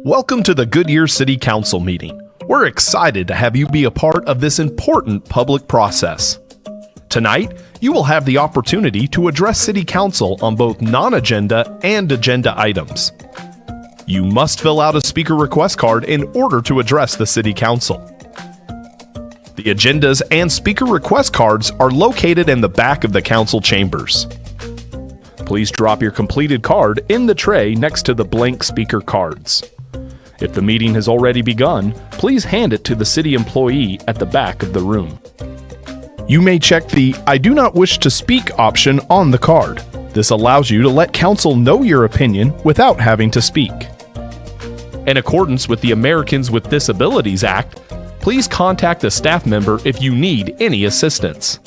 Welcome to the Goodyear City Council meeting. We're excited to have you be a part of this important public process. Tonight, you will have the opportunity to address City Council on both non-agenda and agenda items. You must fill out a speaker request card in order to address the City Council. The agendas and speaker request cards are located in the back of the council chambers. Please drop your completed card in the tray next to the blank speaker cards. If the meeting has already begun, please hand it to the city employee at the back of the room. You may check the "I do not wish to speak" option on the card. This allows you to let council know your opinion without having to speak. In accordance with the Americans with Disabilities Act, please contact a staff member if you need any assistance.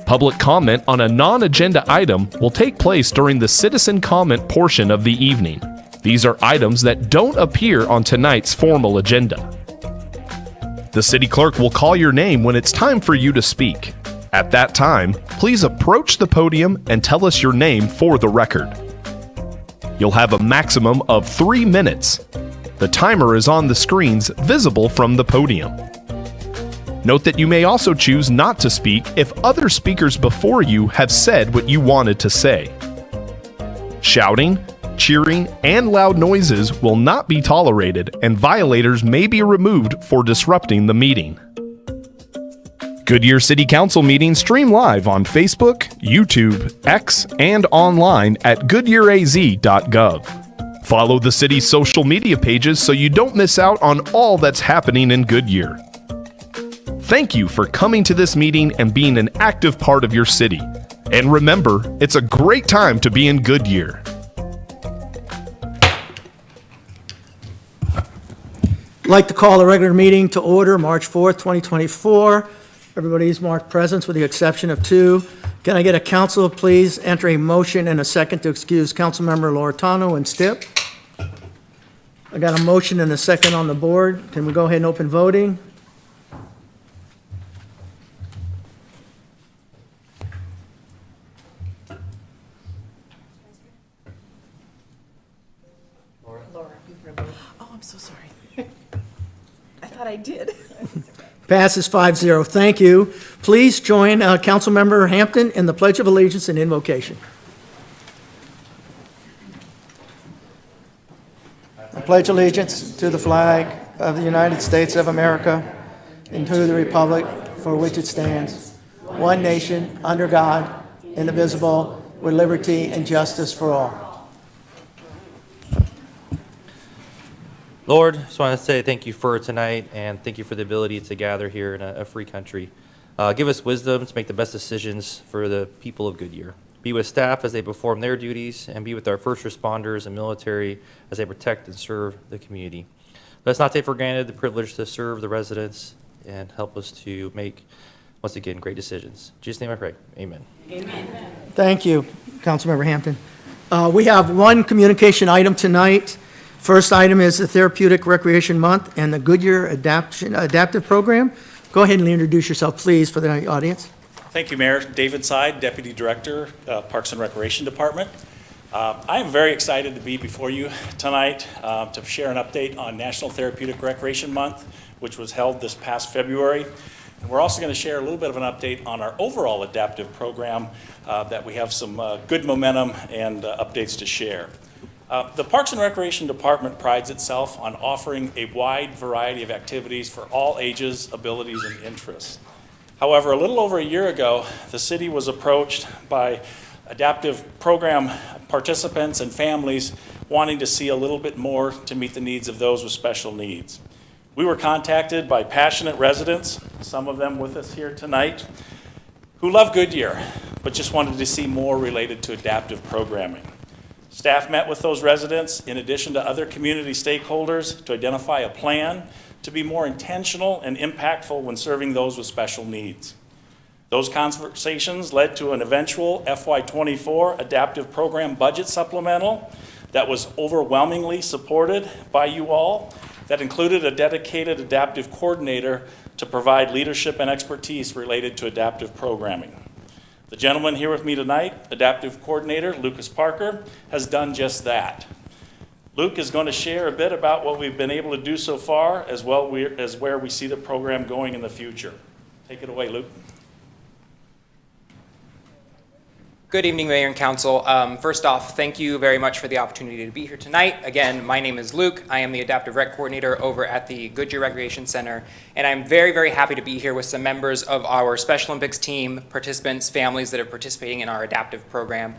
Public comment on a non-agenda item will take place during the citizen comment portion of the evening. These are items that don't appear on tonight's formal agenda. The city clerk will call your name when it's time for you to speak. At that time, please approach the podium and tell us your name for the record. You'll have a maximum of 3 minutes. The timer is on the screens visible from the podium. Note that you may also choose not to speak if other speakers before you have said what you wanted to say. Shouting, cheering, and loud noises will not be tolerated, and violators may be removed for disrupting the meeting. Goodyear City Council meetings stream live on Facebook, YouTube, X, and online at goodyearaz.gov. Follow the city's social media pages so you don't miss out on all that's happening in Goodyear. Thank you for coming to this meeting and being an active part of your city. And remember, it's a great time to be in Goodyear. I'd like to call the regular meeting to order, March 4th, 2024. Everybody's marked presence with the exception of 2. Can I get a council, please, enter a motion and a second to excuse Councilmember Loretano and Stipp? I got a motion and a second on the board. Can we go ahead and open voting? Oh, I'm so sorry. I thought I did. Passes 5-0. Thank you. Please join Councilmember Hampton in the Pledge of Allegiance and invocation. I pledge allegiance to the flag of the United States of America and to the republic for which it stands, one nation, under God, indivisible, with liberty and justice for all. Lord, just want to say thank you for tonight and thank you for the ability to gather here in a free country. Give us wisdom to make the best decisions for the people of Goodyear. Be with staff as they perform their duties and be with our first responders and military as they protect and serve the community. Let's not take for granted the privilege to serve the residents and help us to make, once again, great decisions. In Jesus' name I pray. Amen. Amen. Thank you, Councilmember Hampton. We have one communication item tonight. First item is the Therapeutic Recreation Month and the Goodyear Adaptive Program. Go ahead and introduce yourself, please, for the audience. Thank you, Mayor. David Side, Deputy Director, Parks and Recreation Department. I am very excited to be before you tonight to share an update on National Therapeutic Recreation Month, which was held this past February. And we're also going to share a little bit of an update on our overall adaptive program that we have some good momentum and updates to share. The Parks and Recreation Department prides itself on offering a wide variety of activities for all ages, abilities, and interests. However, a little over a year ago, the city was approached by adaptive program participants and families wanting to see a little bit more to meet the needs of those with special needs. We were contacted by passionate residents, some of them with us here tonight, who love Goodyear, but just wanted to see more related to adaptive programming. Staff met with those residents in addition to other community stakeholders to identify a plan to be more intentional and impactful when serving those with special needs. Those conversations led to an eventual FY24 adaptive program budget supplemental that was overwhelmingly supported by you all, that included a dedicated adaptive coordinator to provide leadership and expertise related to adaptive programming. The gentleman here with me tonight, Adaptive Coordinator Lucas Parker, has done just that. Luke is going to share a bit about what we've been able to do so far, as well as where we see the program going in the future. Take it away, Luke. Good evening, Mayor and Council. First off, thank you very much for the opportunity to be here tonight. Again, my name is Luke. I am the Adaptive Rec Coordinator over at the Goodyear Recreation Center, and I'm very, very happy to be here with some members of our Special Olympics team, participants, families that are participating in our adaptive program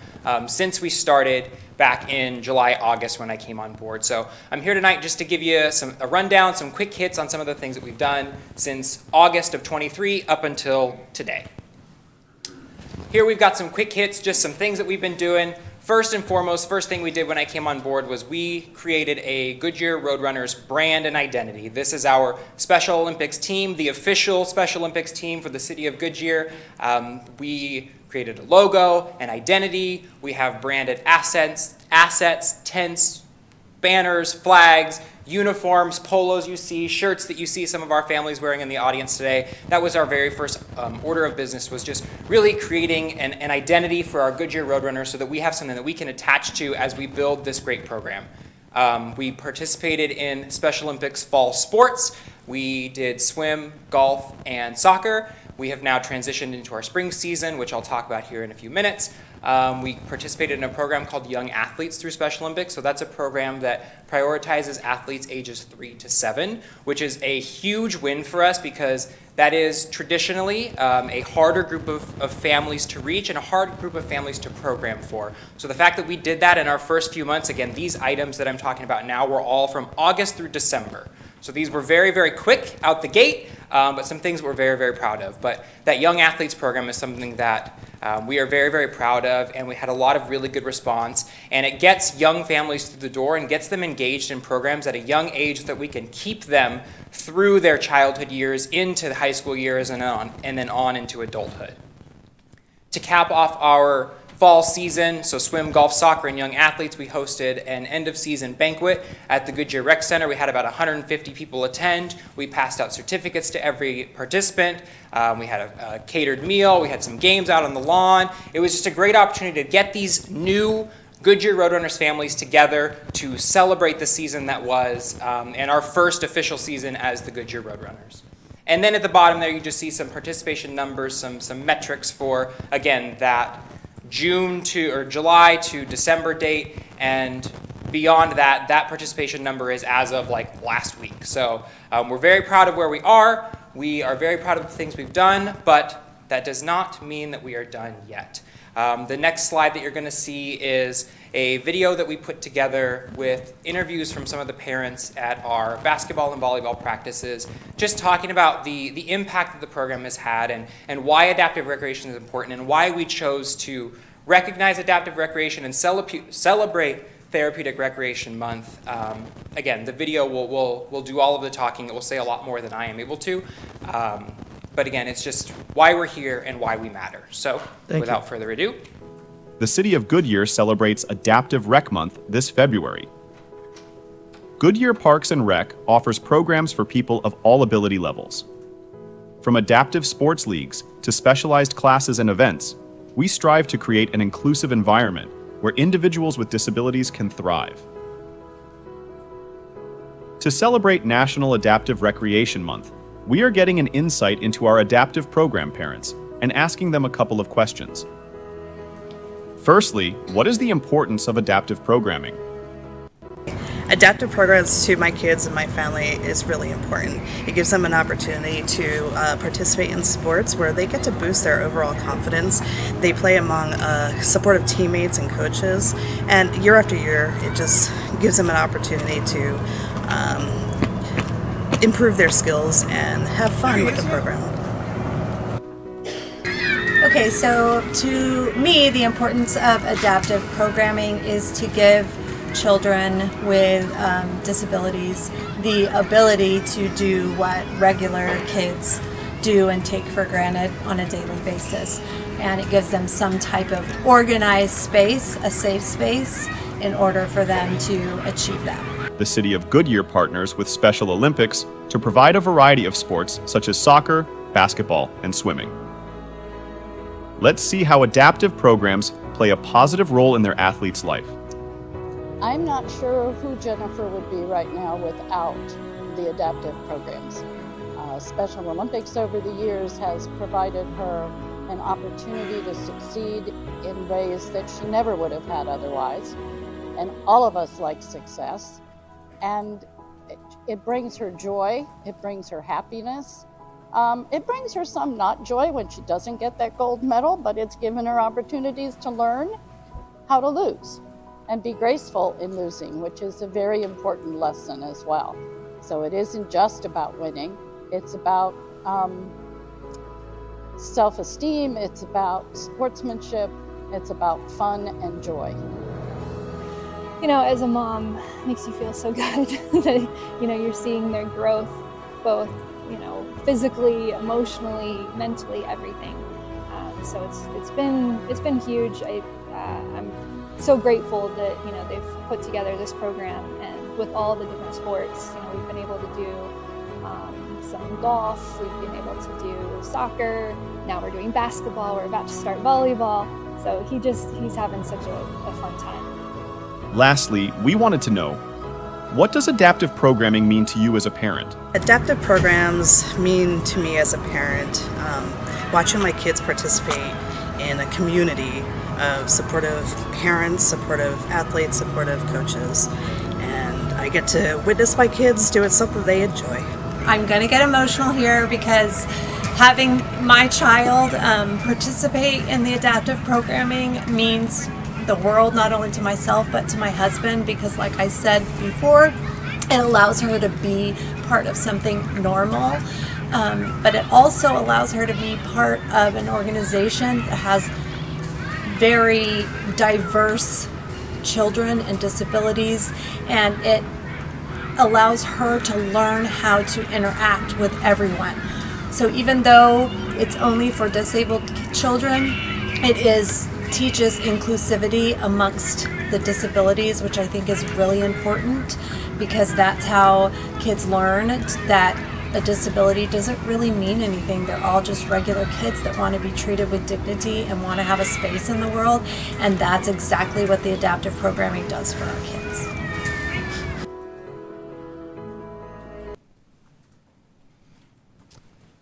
since we started back in July, August when I came on board. So I'm here tonight just to give you a rundown, some quick hits on some of the things that we've done since August of 23 up until today. Here we've got some quick hits, just some things that we've been doing. First and foremost, first thing we did when I came on board was we created a Goodyear Roadrunners brand and identity. This is our Special Olympics team, the official Special Olympics team for the city of Goodyear. We created a logo, an identity. We have branded assets, tents, banners, flags, uniforms, polos you see, shirts that you see some of our families wearing in the audience today. That was our very first order of business, was just really creating an identity for our Goodyear Roadrunners so that we have something that we can attach to as we build this great program. We participated in Special Olympics fall sports. We did swim, golf, and soccer. We have now transitioned into our spring season, which I'll talk about here in a few minutes. We participated in a program called Young Athletes through Special Olympics. So that's a program that prioritizes athletes ages 3 to 7, which is a huge win for us because that is traditionally a harder group of families to reach and a hard group of families to program for. So the fact that we did that in our first few months, again, these items that I'm talking about now were all from August through December. So these were very, very quick out the gate, but some things we're very, very proud of. But that Young Athletes program is something that we are very, very proud of, and we had a lot of really good response. And it gets young families through the door and gets them engaged in programs at a young age so that we can keep them through their childhood years into the high school years and then on into adulthood. To cap off our fall season, so swim, golf, soccer, and young athletes, we hosted an end-of-season banquet at the Goodyear Rec Center. We had about 150 people attend. We passed out certificates to every participant. We had a catered meal. We had some games out on the lawn. It was just a great opportunity to get these new Goodyear Roadrunners families together to celebrate the season that was, and our first official season as the Goodyear Roadrunners. And then at the bottom there, you just see some participation numbers, some metrics for, again, that July to December date, and beyond that, that participation number is as of like last week. So we're very proud of where we are. We are very proud of the things we've done, but that does not mean that we are done yet. The next slide that you're going to see is a video that we put together with interviews from some of the parents at our basketball and volleyball practices, just talking about the impact that the program has had and why adaptive recreation is important and why we chose to recognize adaptive recreation and celebrate Therapeutic Recreation Month. Again, the video will do all of the talking. It will say a lot more than I am able to. But again, it's just why we're here and why we matter. So without further ado. The City of Goodyear celebrates Adaptive Rec Month this February. Goodyear Parks and Rec offers programs for people of all ability levels. From adaptive sports leagues to specialized classes and events, we strive to create an inclusive environment where individuals with disabilities can thrive. To celebrate National Adaptive Recreation Month, we are getting an insight into our adaptive program parents and asking them a couple of questions. Firstly, what is the importance of adaptive programming? Adaptive programs to my kids and my family is really important. It gives them an opportunity to participate in sports where they get to boost their overall confidence. They play among supportive teammates and coaches, and year after year, it just gives them an opportunity to improve their skills and have fun with the program. Okay, so to me, the importance of adaptive programming is to give children with disabilities the ability to do what regular kids do and take for granted on a daily basis. And it gives them some type of organized space, a safe space, in order for them to achieve that. The City of Goodyear partners with Special Olympics to provide a variety of sports such as soccer, basketball, and swimming. Let's see how adaptive programs play a positive role in their athlete's life. I'm not sure who Jennifer would be right now without the adaptive programs. Special Olympics over the years has provided her an opportunity to succeed in ways that she never would have had otherwise. And all of us like success. And it brings her joy, it brings her happiness. It brings her some not joy when she doesn't get that gold medal, but it's given her opportunities to learn how to lose and be graceful in losing, which is a very important lesson as well. So it isn't just about winning, it's about self-esteem, it's about sportsmanship, it's about fun and joy. You know, as a mom, it makes you feel so good that, you know, you're seeing their growth, both, you know, physically, emotionally, mentally, everything. So it's been huge. I'm so grateful that, you know, they've put together this program, and with all the different sports, you know, we've been able to do some golf, we've been able to do soccer, now we're doing basketball, we're about to start volleyball. So he's having such a fun time. Lastly, we wanted to know, what does adaptive programming mean to you as a parent? Adaptive programs mean to me as a parent, watching my kids participate in a community of supportive parents, supportive athletes, supportive coaches, and I get to witness my kids doing something they enjoy. I'm going to get emotional here because having my child participate in the adaptive programming means the world, not only to myself but to my husband, because like I said before, it allows her to be part of something normal, but it also allows her to be part of an organization that has very diverse children and disabilities, and it allows her to learn how to interact with everyone. So even though it's only for disabled children, it teaches inclusivity amongst the disabilities, which I think is really important, because that's how kids learn that a disability doesn't really mean anything. They're all just regular kids that want to be treated with dignity and want to have a space in the world, and that's exactly what the adaptive programming does for our kids.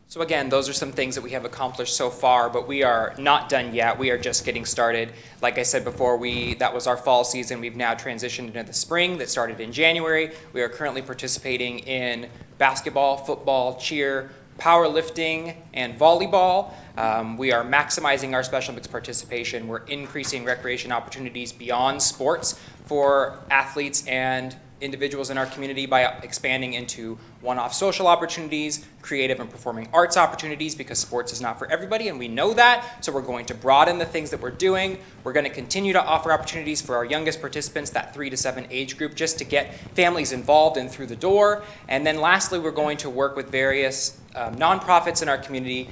So again, those are some things that we have accomplished so far, but we are not done yet. We are just getting started. Like I said before, that was our fall season. We've now transitioned into the spring that started in January. We are currently participating in basketball, football, cheer, powerlifting, and volleyball. We are maximizing our Special Olympics participation. We're increasing recreation opportunities beyond sports for athletes and individuals in our community by expanding into one-off social opportunities, creative and performing arts opportunities, because sports is not for everybody, and we know that, so we're going to broaden the things that we're doing. We're going to continue to offer opportunities for our youngest participants, that 3 to 7 age group, just to get families involved and through the door. And then lastly, we're going to work with various nonprofits in our community.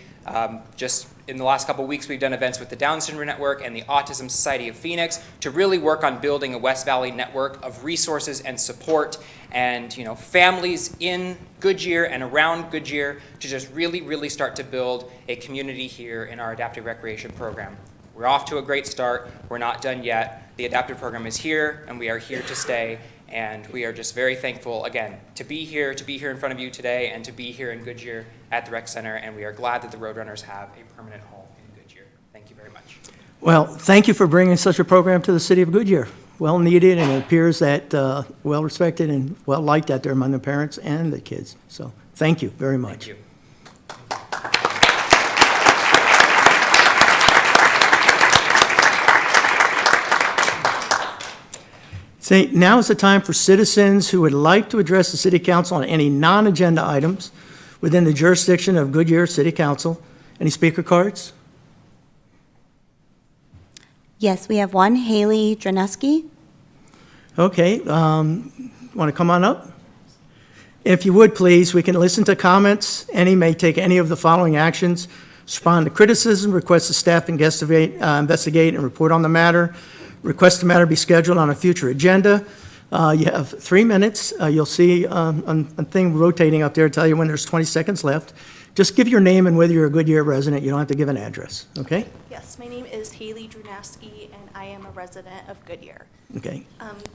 Just in the last couple of weeks, we've done events with the Down Syndrome Network and the Autism Society of Phoenix to really work on building a West Valley network of resources and support, and families in Goodyear and around Goodyear to just really start to build a community here in our adaptive recreation program. We're off to a great start. We're not done yet. The adaptive program is here, and we are here to stay. And we are just very thankful, again, to be here in front of you today, and to be here in Goodyear at the Rec Center. And we are glad that the Roadrunners have a permanent home in Goodyear. Thank you very much. Well, thank you for bringing such a program to the city of Goodyear. Well needed, and it appears that well respected and well liked out there among the parents and the kids. So thank you very much. Thank you. See, now is the time for citizens who would like to address the city council on any non-agenda items within the jurisdiction of Goodyear City Council. Any speaker cards? Yes, we have one. Haley Draneski. Okay, want to come on up? If you would, please, we can listen to comments. Any may take any of the following actions: respond to criticism, request the staff investigate and report on the matter, request the matter be scheduled on a future agenda. You have 3 minutes. You'll see a thing rotating up there to tell you when there's 20 seconds left. Just give your name and whether you're a Goodyear resident. You don't have to give an address, okay? Yes, my name is Haley Drunaski, and I am a resident of Goodyear. Okay.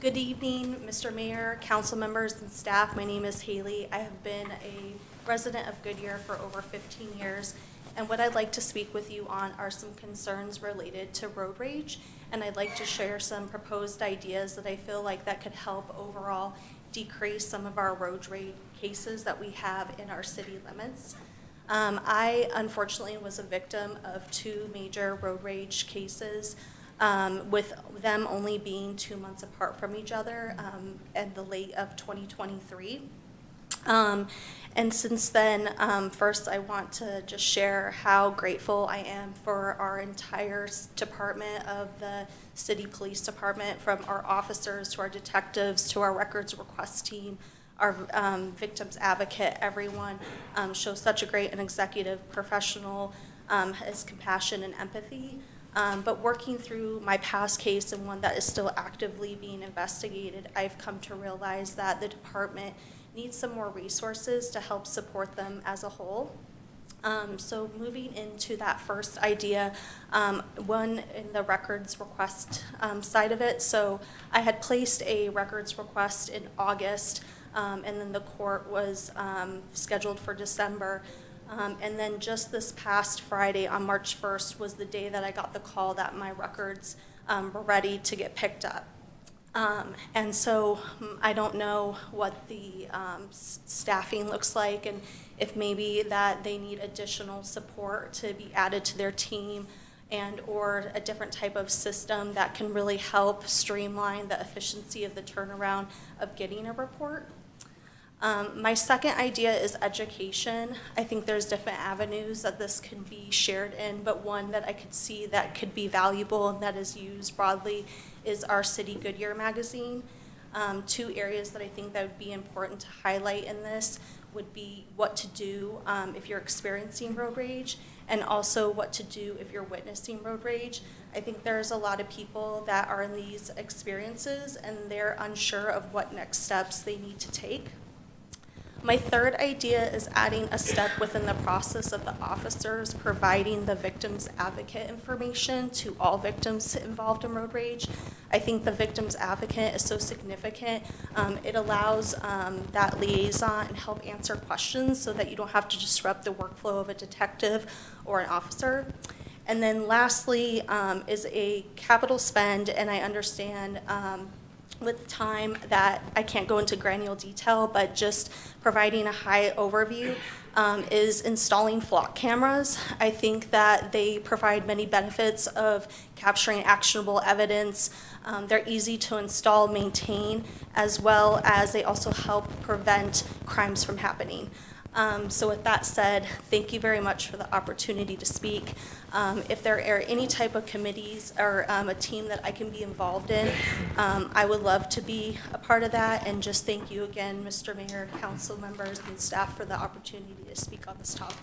Good evening, Mr. Mayor, council members, and staff. My name is Haley. I have been a resident of Goodyear for over 15 years, and what I'd like to speak with you on are some concerns related to road rage, and I'd like to share some proposed ideas that I feel like that could help overall decrease some of our road rage cases that we have in our city limits. I unfortunately was a victim of 2 major road rage cases, with them only being 2 months apart from each other, at the late of 2023. And since then, first I want to just share how grateful I am for our entire department of the City Police Department, from our officers to our detectives to our records request team, our victims advocate. Everyone shows such a great and executive professional, has compassion and empathy. But working through my past case and one that is still actively being investigated, I've come to realize that the department needs some more resources to help support them as a whole. So moving into that first idea, one in the records request side of it. So I had placed a records request in August, and then the court was scheduled for December. And then just this past Friday, on March 1st, was the day that I got the call that my records were ready to get picked up. And so I don't know what the staffing looks like, and if maybe that they need additional support to be added to their team, and or a different type of system that can really help streamline the efficiency of the turnaround of getting a report. My second idea is education. I think there's different avenues that this can be shared in, but one that I could see that could be valuable and that is used broadly is our City Goodyear magazine. 2 areas that I think that would be important to highlight in this would be what to do if you're experiencing road rage, and also what to do if you're witnessing road rage. I think there's a lot of people that are in these experiences and they're unsure of what next steps they need to take. My third idea is adding a step within the process of the officers providing the victim's advocate information to all victims involved in road rage. I think the victim's advocate is so significant. It allows that liaison and help answer questions so that you don't have to disrupt the workflow of a detective or an officer. And then lastly is a capital spend, and I understand with time that I can't go into granular detail, but just providing a high overview is installing flock cameras. I think that they provide many benefits of capturing actionable evidence. They're easy to install, maintain, as well as they also help prevent crimes from happening. So with that said, thank you very much for the opportunity to speak. If there are any type of committees or a team that I can be involved in, I would love to be a part of that. And just thank you again, Mr. Mayor, council members, and staff for the opportunity to speak on this topic.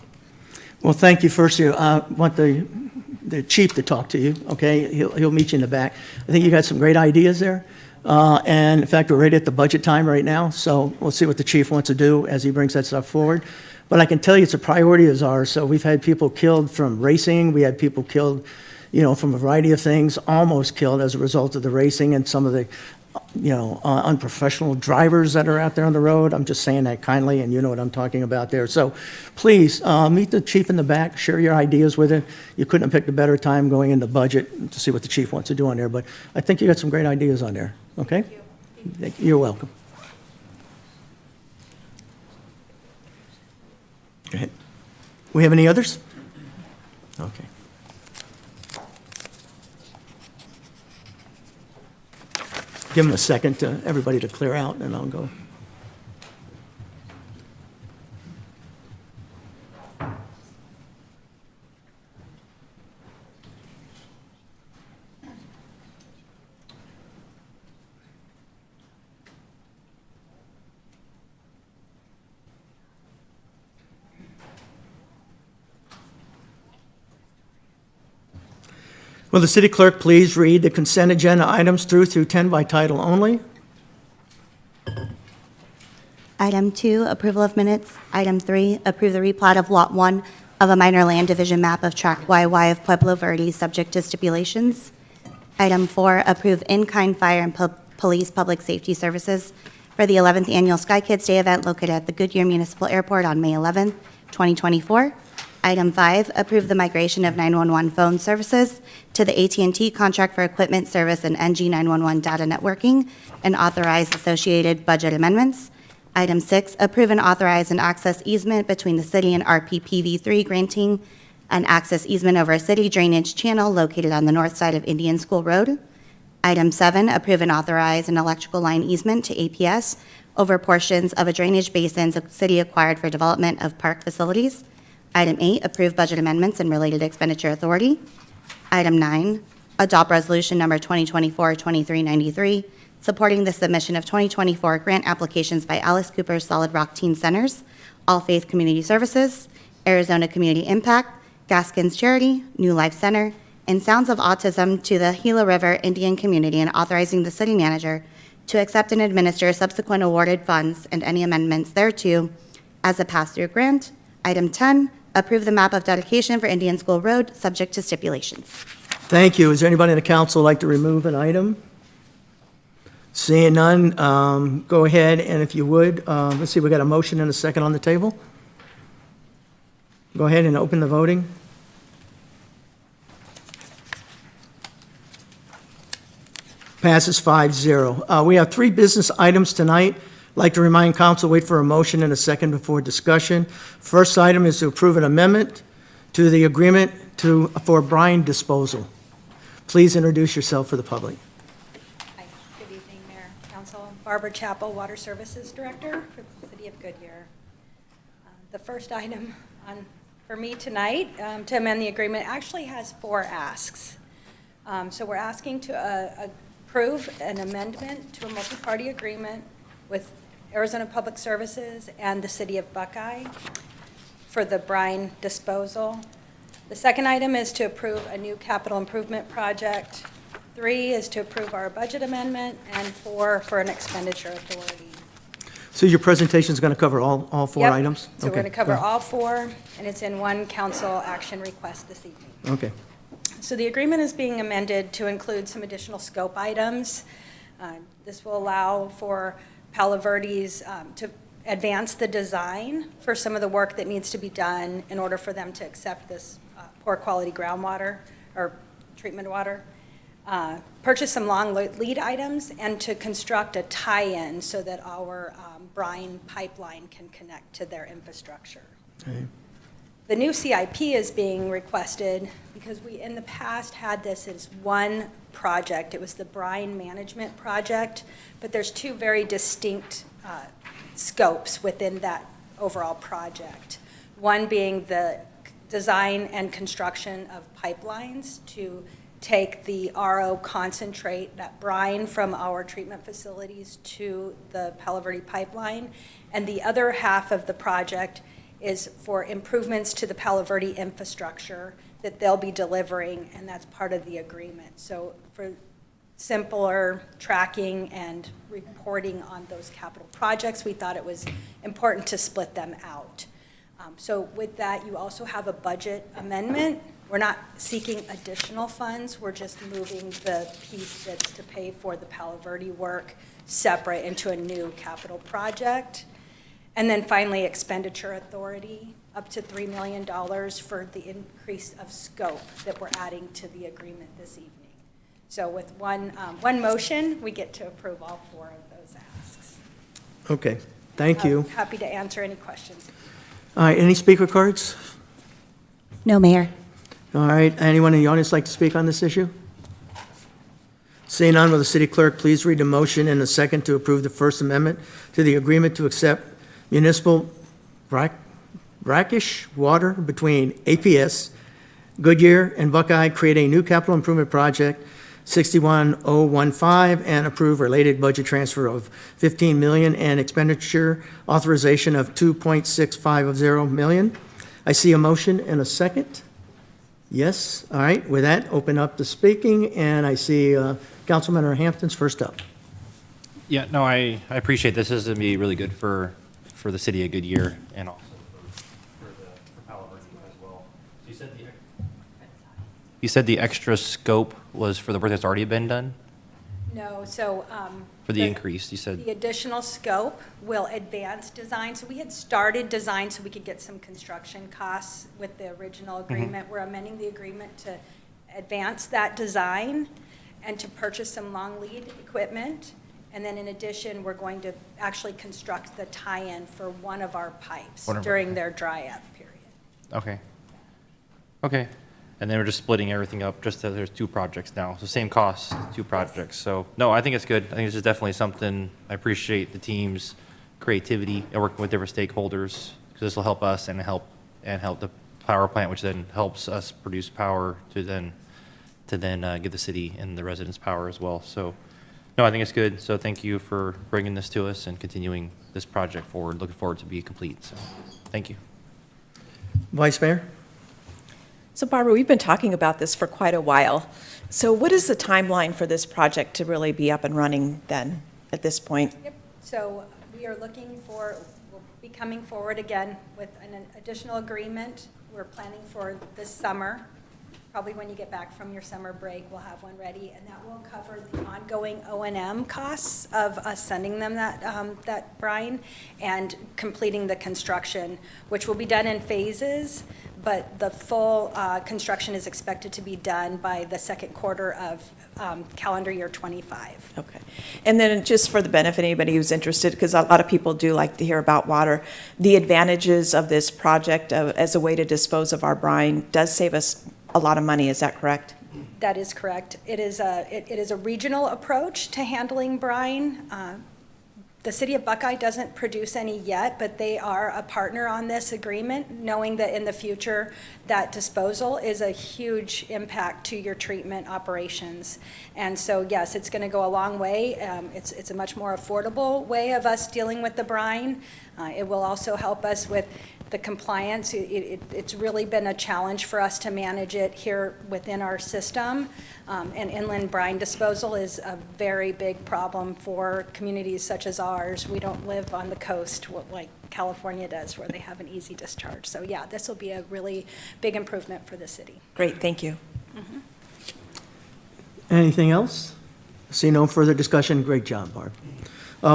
Well, thank you. First, I want the chief to talk to you, okay? He'll meet you in the back. I think you got some great ideas there. And in fact, we're right at the budget time right now, so we'll see what the chief wants to do as he brings that stuff forward. But I can tell you it's a priority of ours. So we've had people killed from racing. We had people killed, from a variety of things, almost killed as a result of the racing and some of the, unprofessional drivers that are out there on the road. I'm just saying that kindly, and you know what I'm talking about there. So please meet the chief in the back, share your ideas with him. You couldn't have picked a better time going into budget to see what the chief wants to do on there. But I think you got some great ideas on there. Okay? Thank you. You're welcome. Go ahead. We have any others? Okay. Give them a second to everybody to clear out, and I'll go. Will the city clerk please read the consent agenda items through 10 by title only? Item Item 2, approval of minutes. Item 3, approve the replat of Lot 1 of a minor land division map of Tract YY of Pueblo Verde, subject to stipulations. Item 4, approve in-kind fire and police public safety services for the 11th Annual Sky Kids Day event located at the Goodyear Municipal Airport on May 11th, 2024. Item 5, approve the migration of 911 phone services to the AT&T contract for equipment service and NG 911 data networking, and authorize associated budget amendments. Item 6, approve and authorize an access easement between the city and RPPV3, granting an access easement over a city drainage channel located on the north side of Indian School Road. Item 7, approve and authorize an electrical line easement to APS over portions of a drainage basin the city acquired for development of park facilities. Item 8, approve budget amendments and related expenditure authority. Item 9, adopt resolution number 2024-2393, supporting the submission of 2024 grant applications by Alice Cooper Solid Rock Teen Centers, All Faith Community Services, Arizona Community Impact, Gaskins Charity, New Life Center, and Sounds of Autism to the Gila River Indian community, and authorizing the city manager to accept and administer subsequent awarded funds and any amendments thereto as a pass-through grant. Item 10, approve the map of dedication for Indian School Road, subject to stipulations. Thank you. Is there anybody in the council like to remove an item? Seeing none, go ahead, and if you would, let's see, we got a motion and a second on the table. Go ahead and open the voting. Passes 5-0. We have 3 business items tonight. I'd like to remind council, wait for a motion and a second before discussion. First item is to approve an amendment to the agreement for brine disposal. Please introduce yourself for the public. Hi, good evening, Mayor, Council. Barbara Chappell, Water Services Director for the City of Goodyear. The first item for me tonight to amend the agreement actually has 4 asks. So we're asking to approve an amendment to a multi-party agreement with Arizona Public Services and the City of Buckeye for the brine disposal. The second item is to approve a new capital improvement project. 3 is to approve our budget amendment, and 4 for an expenditure authority. So your presentation is going to cover all 4 Yep. items? So we're going to cover all 4, and it's in one council action request this evening. Okay. So the agreement is being amended to include some additional scope items. This will allow for Palo Verde's to advance the design for some of the work that needs to be done in order for them to accept this poor quality groundwater or treatment water. Purchase some long lead items, and to construct a tie-in so that our brine pipeline can connect to their infrastructure. Okay. The new CIP is being requested because we, in the past, had this as one project. It was the brine management project, but there's 2 very distinct scopes within that overall project. One being the design and construction of pipelines to take the RO concentrate, that brine from our treatment facilities to the Palo Verde pipeline. And the other half of the project is for improvements to the Palo Verde infrastructure that they'll be delivering, and that's part of the agreement. So for simpler tracking and reporting on those capital projects, we thought it was important to split them out. So with that, you also have a budget amendment. We're not seeking additional funds. We're just moving the piece that's to pay for the Palo Verde work separate into a new capital project. And then finally, expenditure authority, up to $3 million for the increase of scope that we're adding to the agreement this evening. So with one motion, we get to approve all 4 of those asks. Okay, thank you. Happy to answer any questions. All right, any speaker cards? No, Mayor. All right, anyone in the audience like to speak on this issue? Seeing none, will the city clerk please read the motion and the second to approve the First Amendment to the agreement to accept municipal brackish water between APS, Goodyear, and Buckeye, create a new capital improvement project 61015, and approve related budget transfer of $15 million and expenditure authorization of $2.650 million. I see a motion and a second. Yes, all right, with that, open up the speaking, and I see Councilman Hampton's first up. Yeah, no, I appreciate this. This is going to be really good for for the city of Goodyear and also for Palo Verde as well. So you said the extra scope was for the work that's already been done? No, so. For the increase, you said? The additional scope will advance design. So we had started design so we could get some construction costs with the original agreement. We're amending the agreement to advance that design and to purchase some long lead equipment. And then in addition, we're going to actually construct the tie-in for one of our pipes during their dry-up period. Okay. Okay. And then we're just splitting everything up, just that there's two projects now. So same cost, two projects. So, no, I think it's good. I think this is definitely something, I appreciate the team's creativity and working with different stakeholders, because this will help us and help the power plant, which then helps us produce power to then give the city and the residents power as well. So, no, I think it's good. So thank you for bringing this to us and continuing this project forward. Looking forward to be complete. So, thank you. Vice Mayor? So Barbara, we've been talking about this for quite a while. So what is the timeline for this project to really be up and running then at this point? Yep. So we are we'll be coming forward again with an additional agreement. We're planning for this summer. Probably when you get back from your summer break, we'll have one ready, and that will cover the ongoing O&M costs of us sending them that brine and completing the construction, which will be done in phases, but the full construction is expected to be done by the second quarter of calendar year 25. Okay. And then just for the benefit of anybody who's interested, because a lot of people do like to hear about water, the advantages of this project as a way to dispose of our brine does save us a lot of money. Is that correct? That is correct. It is a regional approach to handling brine. The city of Buckeye doesn't produce any yet, but they are a partner on this agreement, knowing that in the future that disposal is a huge impact to your treatment operations. And so, yes, it's going to go a long way. It's a much more affordable way of us dealing with the brine. It will also help us with the compliance. It's really been a challenge for us to manage it here within our system. And inland brine disposal is a very big problem for communities such as ours. We don't live on the coast like California does, where they have an easy discharge. So yeah, this will be a really big improvement for the city. Great, thank you. Mm-hmm. Anything else? See no further discussion. Great job, Barb.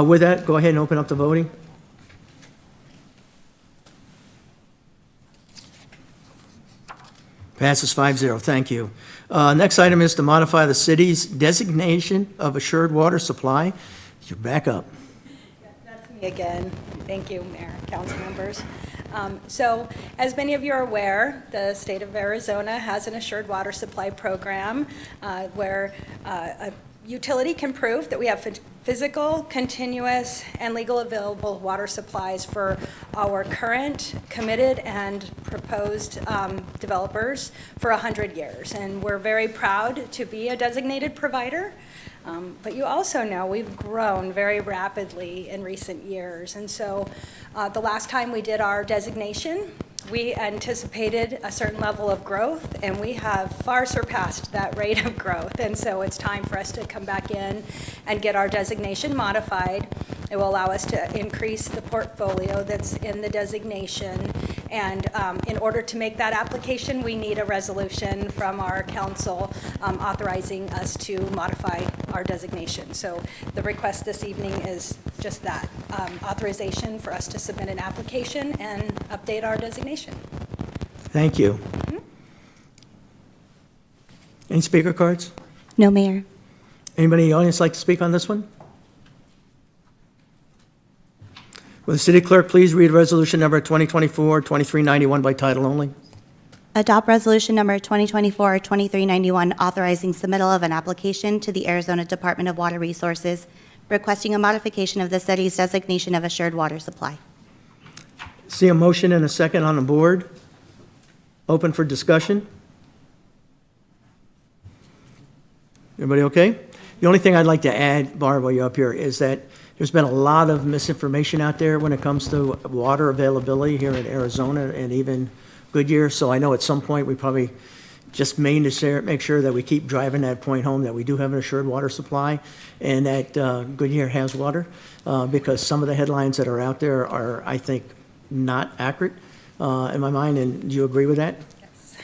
With that, go ahead and open up the voting. Passes 5-0. Thank you. Next item is to modify the city's designation of assured water supply. You're back up. That's me again. Thank you, Mayor, council members. So, as many of you are aware, the state of Arizona has an assured water supply program where a utility can prove that we have physical, continuous, and legal available water supplies for our current, committed, and proposed developers for 100 years. And we're very proud to be a designated provider. But you also know we've grown very rapidly in recent years. And so the last time we did our designation, we anticipated a certain level of growth, and we have far surpassed that rate of growth. And so it's time for us to come back in and get our designation modified. It will allow us to increase the portfolio that's in the designation. And in order to make that application, we need a resolution from our council authorizing us to modify our designation. So the request this evening is just that, authorization for us to submit an application and update our designation. Thank you. Mm-hmm. Any speaker cards? No, Mayor. Anybody in the audience like to speak on this one? Will the city clerk please read resolution number 2024-2391 by title only? Adopt resolution number 2024-2391 authorizing submittal of an application to the Arizona Department of Water Resources requesting a modification of the city's designation of assured water supply. See a motion and a second on the board. Open for discussion. Everybody okay? The only thing I'd like to add, Barb, while you're up here, is that there's been a lot of misinformation out there when it comes to water availability here in Arizona and even Goodyear. So I know at some point we probably just make sure that we keep driving that point home, that we do have an assured water supply, and that Goodyear has water, because some of the headlines that are out there are, I think, not accurate in my mind, and do you agree with that? Yes,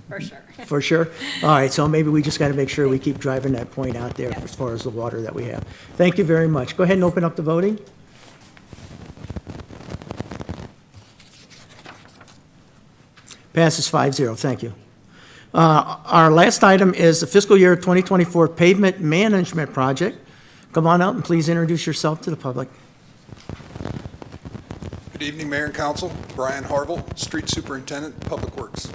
for sure. For sure? All right, so maybe we just got to make sure we keep driving that point out there as far as the water that we have. Thank you very much. Go ahead and open up the voting. Passes 5-0, thank you. Our last item is the fiscal year 2024 pavement management project. Come on out and please introduce yourself to the public. Good evening, Mayor and Council. Brian Harville, Street Superintendent, Public Works.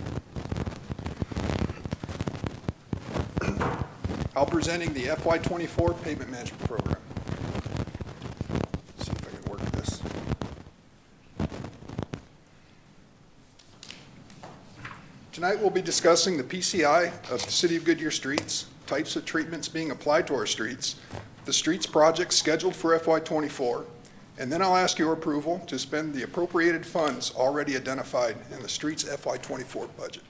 I'll be presenting the FY24 pavement management program. See if I can work this. Tonight we'll be discussing the PCI of the City of Goodyear streets, types of treatments being applied to our streets, the streets projects scheduled for FY24, and then I'll ask your approval to spend the appropriated funds already identified in the streets FY24 budget.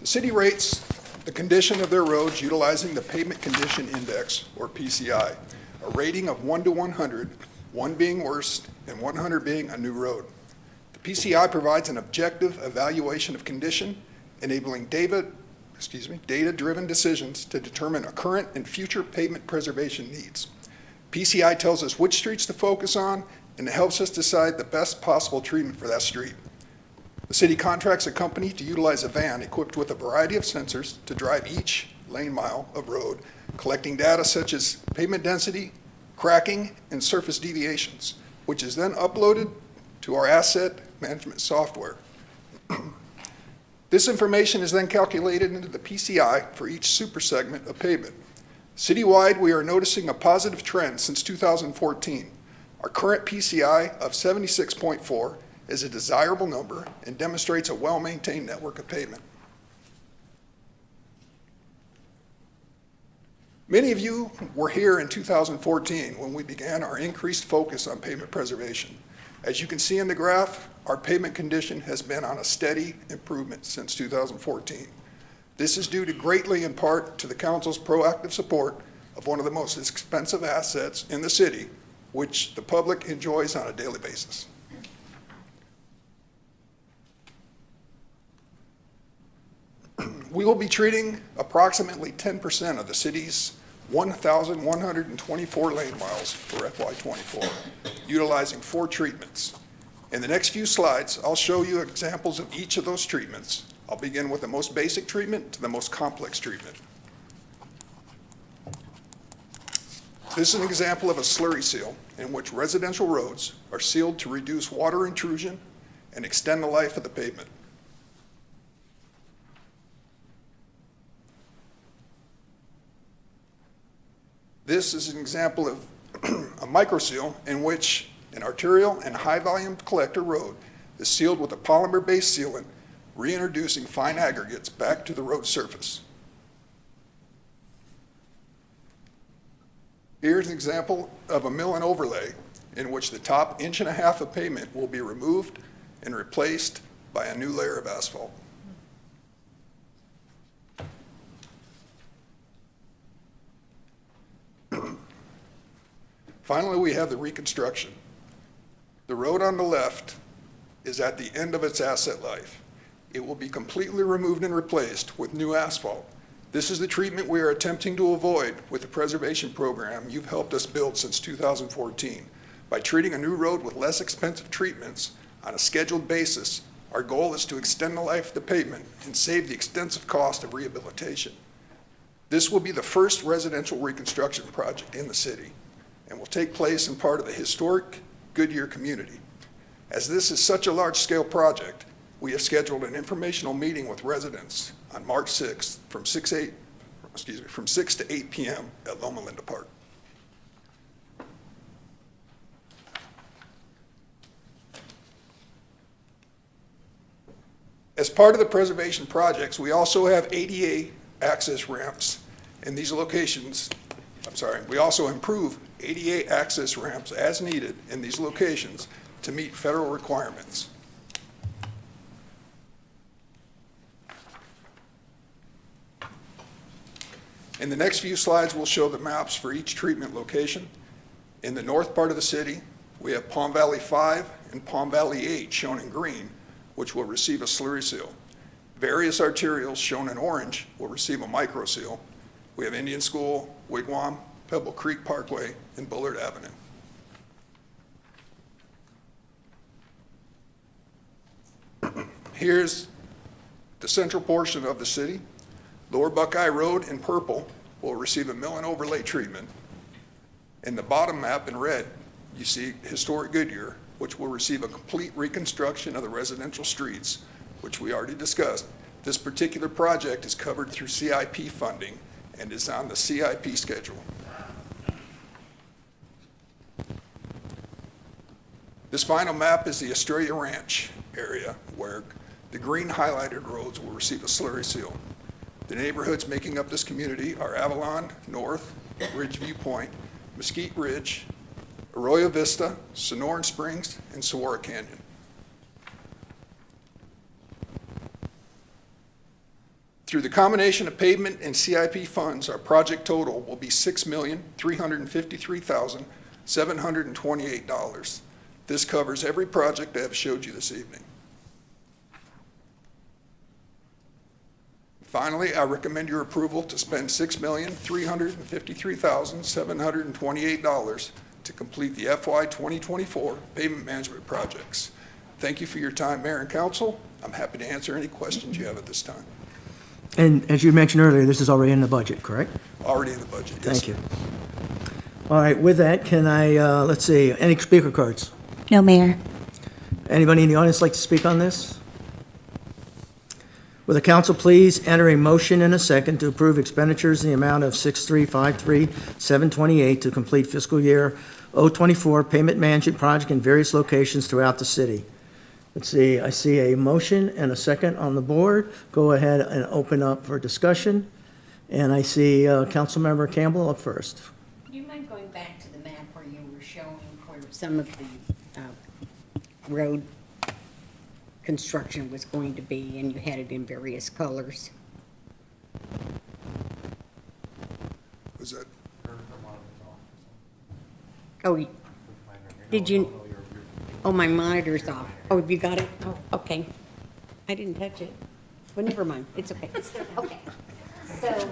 The city rates the condition of their roads utilizing the Pavement Condition Index, or PCI, a rating of 1 to 100, 1 being worst and 100 being a new road. The PCI provides an objective evaluation of condition, enabling data-driven decisions to determine a current and future pavement preservation needs. PCI tells us which streets to focus on, and it helps us decide the best possible treatment for that street. The city contracts a company to utilize a van equipped with a variety of sensors to drive each lane mile of road, collecting data such as pavement density, cracking, and surface deviations, which is then uploaded to our asset management software. This information is then calculated into the PCI for each super segment of pavement. Citywide, we are noticing a positive trend since 2014. Our current PCI of 76.4 is a desirable number and demonstrates a well-maintained network of pavement. Many of you were here in 2014 when we began our increased focus on pavement preservation. As you can see in the graph, our pavement condition has been on a steady improvement since 2014. This is due to greatly in part to the council's proactive support of one of the most expensive assets in the city, which the public enjoys on a daily basis. We will be treating approximately 10% of the city's 1,124 lane miles for FY24, utilizing 4 treatments. In the next few slides, I'll show you examples of each of those treatments. I'll begin with the most basic treatment to the most complex treatment. This is an example of a slurry seal in which residential roads are sealed to reduce water intrusion and extend the life of the pavement. This is an example of a microseal in which an arterial and high-volume collector road is sealed with a polymer-based sealant, reintroducing fine aggregates back to the road surface. Here's an example of a mill and overlay in which the top 1.5 inches of pavement will be removed and replaced by a new layer of asphalt. Finally, we have the reconstruction. The road on the left is at the end of its asset life. It will be completely removed and replaced with new asphalt. This is the treatment we are attempting to avoid with the preservation program you've helped us build since 2014. By treating a new road with less expensive treatments on a scheduled basis, our goal is to extend the life of the pavement and save the extensive cost of rehabilitation. This will be the first residential reconstruction project in the city and will take place in part of the historic Goodyear community. As this is such a large-scale project, we have scheduled an informational meeting with residents on March 6th from 6 to 8 p.m. at Loma Linda Park. As part of the preservation projects, we also have ADA access ramps in these locations. We also improve ADA access ramps as needed in these locations to meet federal requirements. In the next few slides, we'll show the maps for each treatment location. In the north part of the city, we have Palm Valley 5 and Palm Valley 8 shown in green, which will receive a slurry seal. Various arterials shown in orange will receive a micro seal. We have Indian School, Wigwam, Pebble Creek Parkway, and Bullard Avenue. Here's the central portion of the city. Lower Buckeye Road in purple will receive a mill and overlay treatment. In the bottom map in red, you see historic Goodyear, which will receive a complete reconstruction of the residential streets, which we already discussed. This particular project is covered through CIP funding and is on the CIP schedule. This final map is the Estrella Ranch area where the green highlighted roads will receive a slurry seal. The neighborhoods making up this community are Avalon, North, Ridgeview Point, Mesquite Ridge, Arroyo Vista, Sonoran Springs, and Saguaro Canyon. Through the combination of pavement and CIP funds, our project total will be $6,353,728. This covers every project I have showed you this evening. Finally, I recommend your approval to spend $6,353,728 to complete the FY 2024 pavement management projects. Thank you for your time, Mayor and Council. I'm happy to answer any questions you have at this time. And as you mentioned earlier, this is already in the budget, correct? Already in the budget, yes. Thank you. All right, with that, can I, let's see, any speaker cards? No, Mayor. Anybody in the audience like to speak on this? Will the council please enter a motion and a second to approve expenditures in the amount of $6,353,728 to complete fiscal year 024 payment management project in various locations throughout the city? Let's see, I see a motion and a second on the board. Go ahead and open up for discussion. And I see Councilmember Campbell up first. Do you mind going back to the map where you were showing where some of the road construction was going to be, and you had it in various colors? Was that? Oh, did you? Oh, my monitor's off. Oh, have you got it? Oh, okay. I didn't touch it. Well, never mind. It's okay. Okay. So,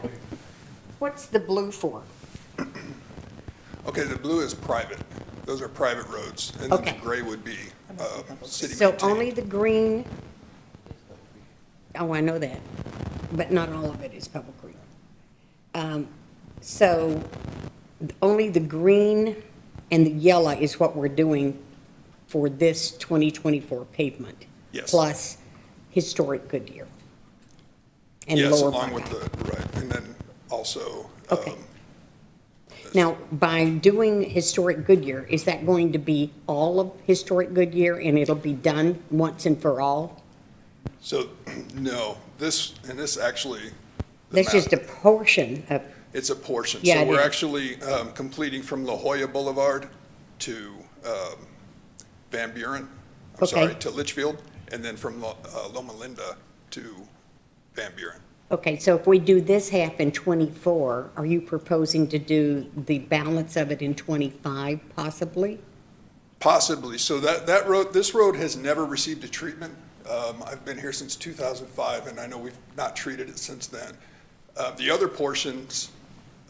what's the blue for? Okay, the blue is private. Those are private roads. And then Okay. the gray would be city So maintained. only the green, oh, I know that, but not all of it is Pebble Creek. So only the green and the yellow is what we're doing for this 2024 pavement? Yes. Plus historic Goodyear? And Yes, Lower along with Buckeye. the, right, and then also. Okay. Now, by doing historic Goodyear, is that going to be all of historic Goodyear and it'll be done once and for all? So, no, this actually. the That's map- just a portion of, It's a portion. Yeah, So it we're is. actually completing from La Jolla Boulevard to Van Buren, I'm Okay. sorry, to Litchfield, and then from Loma Linda to Van Buren. okay, so if we do this half in '24, are you proposing to do the balance of it in '25 possibly? Possibly. So that road, this road has never received a treatment. I've been here since 2005, and I know we've not treated it since then. The other portions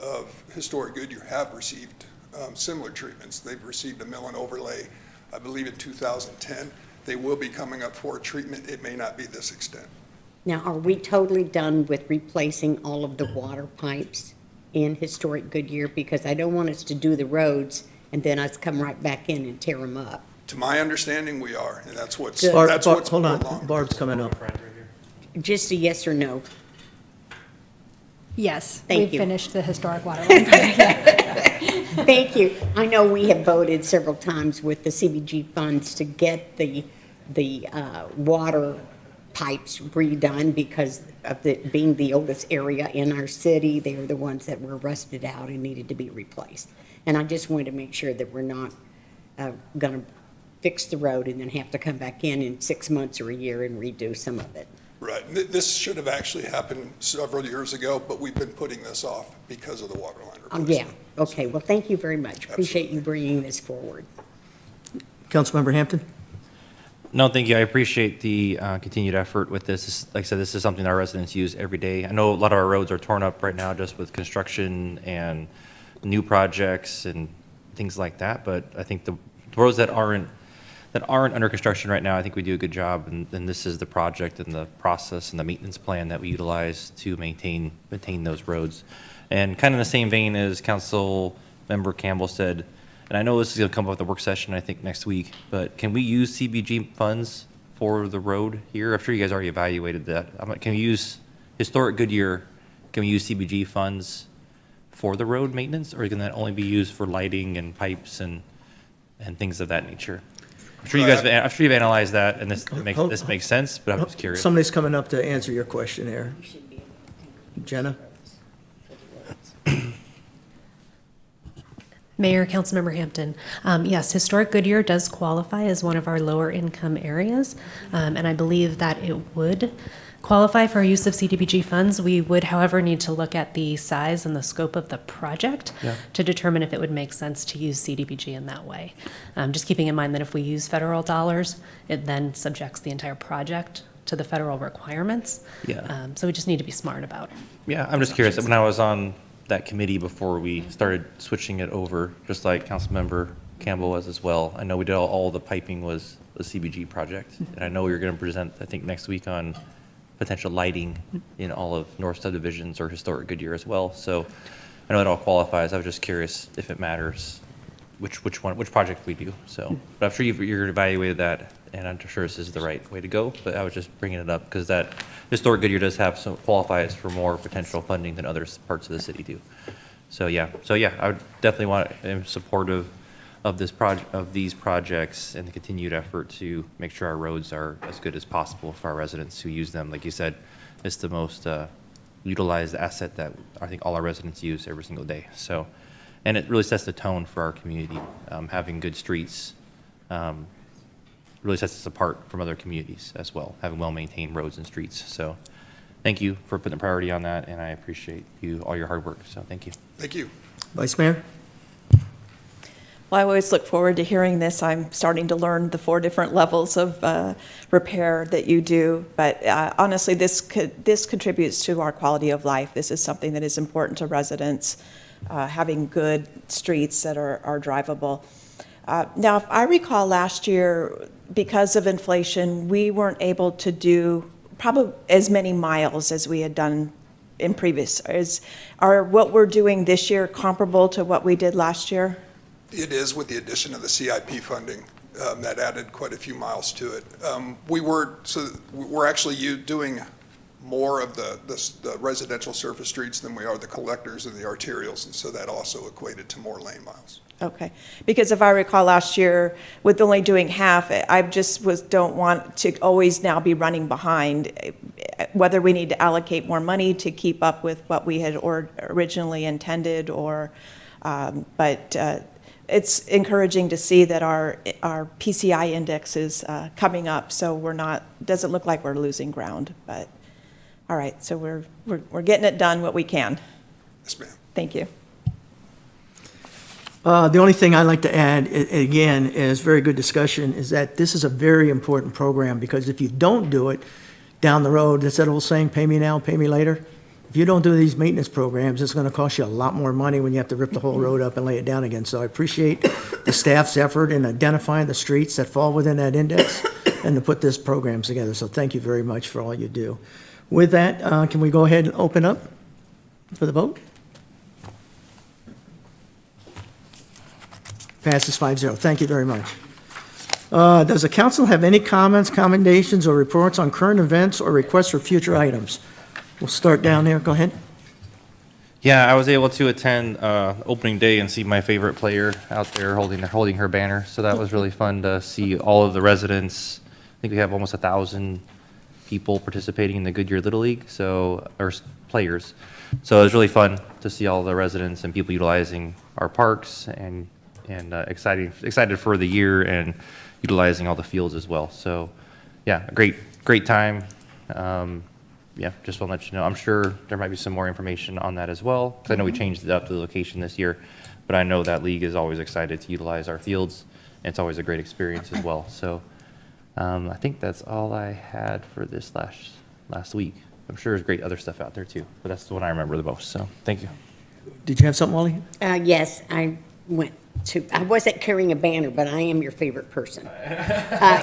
of historic Goodyear have received similar treatments. They've received a mill and overlay, I believe, in 2010. They will be coming up for a treatment. It may not be this extent. Now, are we totally done with replacing all of the water pipes in historic Goodyear? Because I don't want us to do the roads and then us come right back in and tear them up. To my understanding, we are, and that's what's, Good. that's what's Hold on, prolonged. Barb's coming up. Just a yes or no? Yes, Thank we've you. finished the historic water line project. Thank you. I know we have voted several times with the CBG funds to get the water pipes redone because of it being the oldest area in our city. They were the ones that were rusted out and needed to be replaced. And I just wanted to make sure that we're not going to fix the road and then have to come back in 6 months or a year and redo some of it. Right. This should have actually happened several years ago, but we've been putting this off because of the water line replacement. Yeah, okay, well, thank you very much. Appreciate you bringing this forward. Councilmember Hampton? No, thank you. I appreciate the continued effort with this. Like I said, this is something our residents use every day. I know a lot of our roads are torn up right now just with construction and new projects and things like that, but I think the roads that aren't under construction right now, I think we do a good job, and this is the project and the process and the maintenance plan that we utilize to maintain those roads. And kind of in the same vein as Council Member Campbell said, and I know this is going to come up at the work session, I think, next week, but can we use CBG funds for the road here? I'm sure you guys already evaluated that. Can we use historic Goodyear, can we use CBG funds for the road maintenance, or can that only be used for lighting and pipes and things of that nature? I'm sure you've analyzed that, and this makes sense, but I'm just curious. Somebody's coming up to answer your question here. Jenna? Mayor, Councilmember Hampton. Yes, historic Goodyear does qualify as one of our lower income areas, and I believe that it would qualify for use of CDBG funds. We would, however, need to look at the size and the scope of the project to determine if it would make sense to use CDBG in that way. Just keeping in mind that if we use federal dollars, it then subjects the entire project to the federal requirements. So we just need to be smart about it. Yeah, I'm just curious. When I was on that committee before we started switching it over, just like Councilmember Campbell was as well, I know we did all the piping was the CBG project, and I know we were going to present, I think, next week on potential lighting in all of North subdivisions or historic Goodyear as well. So I know it all qualifies. I was just curious if it matters which project we do. So, but I'm sure you're evaluated that, and I'm sure this is the right way to go. But I was just bringing it up because that historic Goodyear does have some qualifies for more potential funding than other parts of the city do. So yeah, I would definitely am supportive of these projects and the continued effort to make sure our roads are as good as possible for our residents who use them. Like you said, it's the most utilized asset that I think all our residents use every single day. So, and it really sets the tone for our community. Having good streets really sets us apart from other communities as well, having well-maintained roads and streets. So thank you for putting a priority on that, and I appreciate all your hard work. So thank you. Thank you. Vice Mayor? Well, I always look forward to hearing this. I'm starting to learn the 4 different levels of repair that you do. But honestly, this contributes to our quality of life. This is something that is important to residents, having good streets that are drivable. Now, if I recall last year, because of inflation, we weren't able to do probably as many miles as we had done in previous. Are what we're doing this year comparable to what we did last year? It is, with the addition of the CIP funding. That added quite a few miles to it. We're actually doing more of the residential surface streets than we are the collectors and the arterials, and so that also equated to more lane miles. Okay, because if I recall last year, with only doing half, I just don't want to always now be running behind, whether we need to allocate more money to keep up with what we had originally intended, but it's encouraging to see that our PCI index is coming up, so doesn't look like we're losing ground. But all right, so we're getting it done what we can. Yes, ma'am. Thank you. The only thing I'd like to add, again, is very good discussion, is that this is a very important program, because if you don't do it down the road, it's that old saying, pay me now, pay me later. If you don't do these maintenance programs, it's going to cost you a lot more money when you have to rip the whole road up and lay it down again. So I appreciate the staff's effort in identifying the streets that fall within that index and to put this programs together. So thank you very much for all you do. With that, can we go ahead and open up for the vote? Passes 5-0. Thank you very much. Does the council have any comments, commendations, or reports on current events or requests for future items? We'll start down there. Go ahead. Yeah, I was able to attend opening day and see my favorite player out there holding her banner. So that was really fun to see all of the residents. I think we have almost 1,000 people participating in the Goodyear Little League, or players. So it was really fun to see all the residents and people utilizing our parks and excited for the year and utilizing all the fields as well. So yeah, a great time. Yeah, just want to let you know. I'm sure there might be some more information on that as well, because I know we changed it up to the location this year, but I know that league is always excited to utilize our fields, and it's always a great experience as well. So I think that's all I had for this last week. I'm sure there's great other stuff out there too, but that's the one I remember the most. So thank you. Did you have something, Wally? Yes, I wasn't carrying a banner, but I am your favorite person.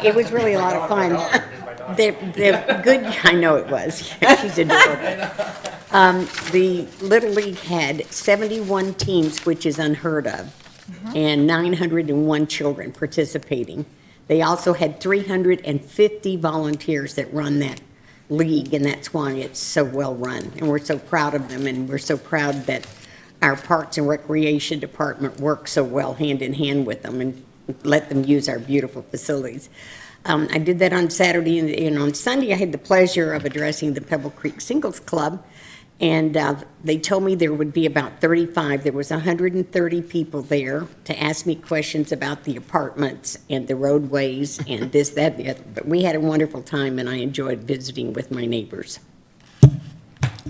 It was really a lot of fun. I know it was. She's adorable. The Little League had 71 teams, which is unheard of, and 901 children participating. They also had 350 volunteers that run that league, and that's why it's so well run. And we're so proud of them, and we're so proud that our Parks and Recreation Department works so well hand in hand with them and let them use our beautiful facilities. I did that on Saturday, and on Sunday I had the pleasure of addressing the Pebble Creek Singles Club, and they told me there would be about 35. There was 130 people there to ask me questions about the apartments and the roadways and this, that, and the other. But we had a wonderful time, and I enjoyed visiting with my neighbors.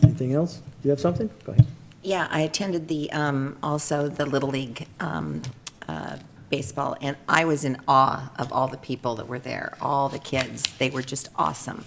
Anything else? Do you have something? Go ahead. Yeah, I attended also the Little League baseball, and I was in awe of all the people that were there, all the kids. They were just awesome,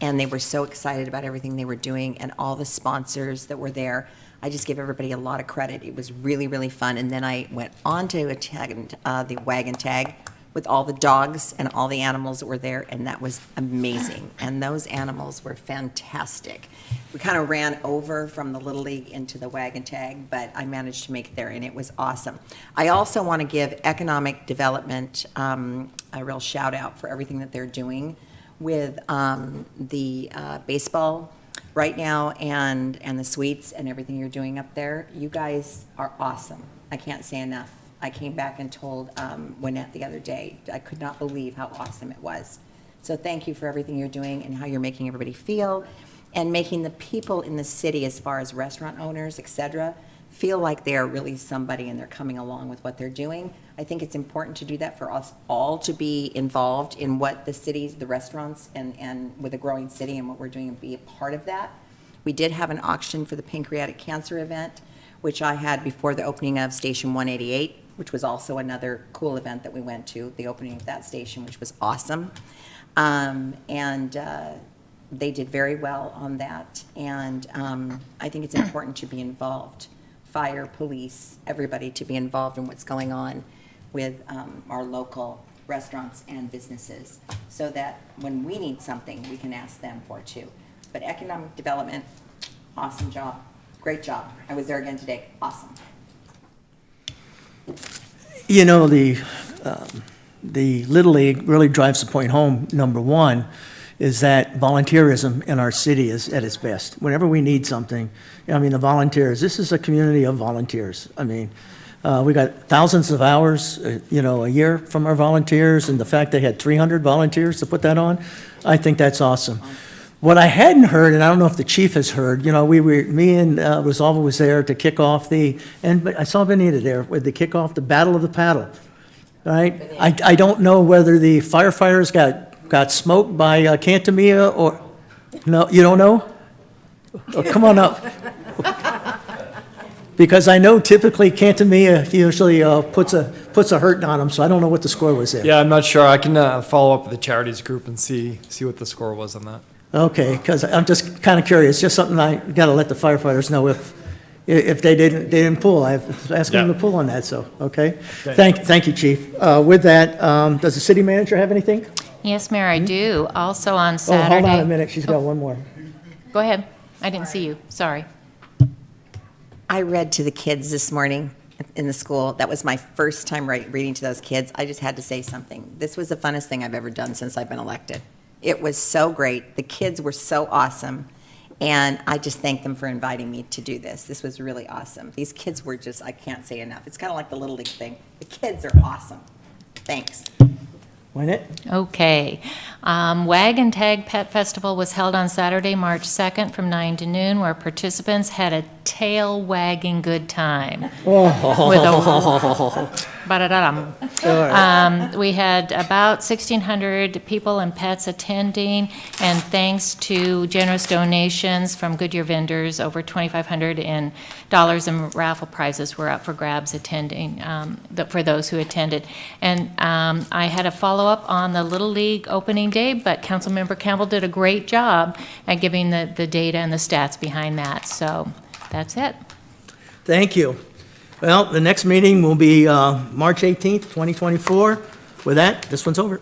and they were so excited about everything they were doing, and all the sponsors that were there. I just give everybody a lot of credit. It was really, really fun, and then I went on to attend the wagon tag with all the dogs and all the animals that were there, and that was amazing, and those animals were fantastic. We kind of ran over from the Little League into the wagon tag, but I managed to make it there, and it was awesome. I also want to give economic development a real shout out for everything that they're doing with the baseball right now and the suites and everything you're doing up there. You guys are awesome. I can't say enough. I came back and told Wynette the other day, I could not believe how awesome it was. So thank you for everything you're doing and how you're making everybody feel, and making the people in the city, as far as restaurant owners, et cetera, feel like they're really somebody and they're coming along with what they're doing. I think it's important to do that for us all to be involved in what the cities, the restaurants, and with a growing city and what we're doing, and be a part of that. We did have an auction for the pancreatic cancer event, which I had before the opening of Station 188, which was also another cool event that we went to, the opening of that station, which was awesome. They did very well on that, and I think it's important to be involved. Fire, police, everybody to be involved in what's going on with our local restaurants and businesses, so that when we need something, we can ask them for it too. But economic development, awesome job, great job. I was there again today, awesome. You know, the Little League really drives the point home, number one, is that volunteerism in our city is at its best. Whenever we need something, I mean, the volunteers, this is a community of volunteers. I mean, we got thousands of hours, a year from our volunteers, and the fact they had 300 volunteers to put that on, I think that's awesome. What I hadn't heard, and I don't know if the chief has heard, me and Rosalva was there to kick off and I saw Benita there with the kick off the Battle of the Paddle, right? I don't know whether the firefighters got smoked by Cantamia or, no, you don't know? Oh, come on up. Because I know typically Cantamia usually puts a hurting on them, so I don't know what the score was there. Yeah, I'm not sure. I can follow up with the charities group and see what the score was on that. Okay, because I'm just kind of curious, just something I got to let the firefighters know if they didn't pull. I was asking them to pull on that, so, okay. Thank you, Chief. With that, does the city manager have anything? Yes, Mayor, I do. Also on Saturday. Oh, hold on a minute, she's got one more. Go ahead. I didn't see you. Sorry. I read to the kids this morning in the school. That was my first time reading to those kids. I just had to say something. This was the funnest thing I've ever done since I've been elected. It was so great. The kids were so awesome. And I just thank them for inviting me to do this. This was really awesome. These kids were just, I can't say enough. It's kind of like the Little League thing. The kids are awesome. Thanks. Wynette? Okay. Wagon Tag Pet Festival was held on Saturday, March 2nd from 9 to noon, where participants had a tail wagging good time. Oh. With a ba-da-da-dum. All We had about 1,600 people and pets attending, and thanks to generous donations from Goodyear vendors, over $2,500 in dollars and raffle prizes were up for grabs attending, for those who attended. And I had a follow-up on the Little League opening day, but Councilmember Campbell did a great job at giving the data and the stats behind that. So that's it. Thank you. Well, the next meeting will be March 18th, 2024. With that, this one's over.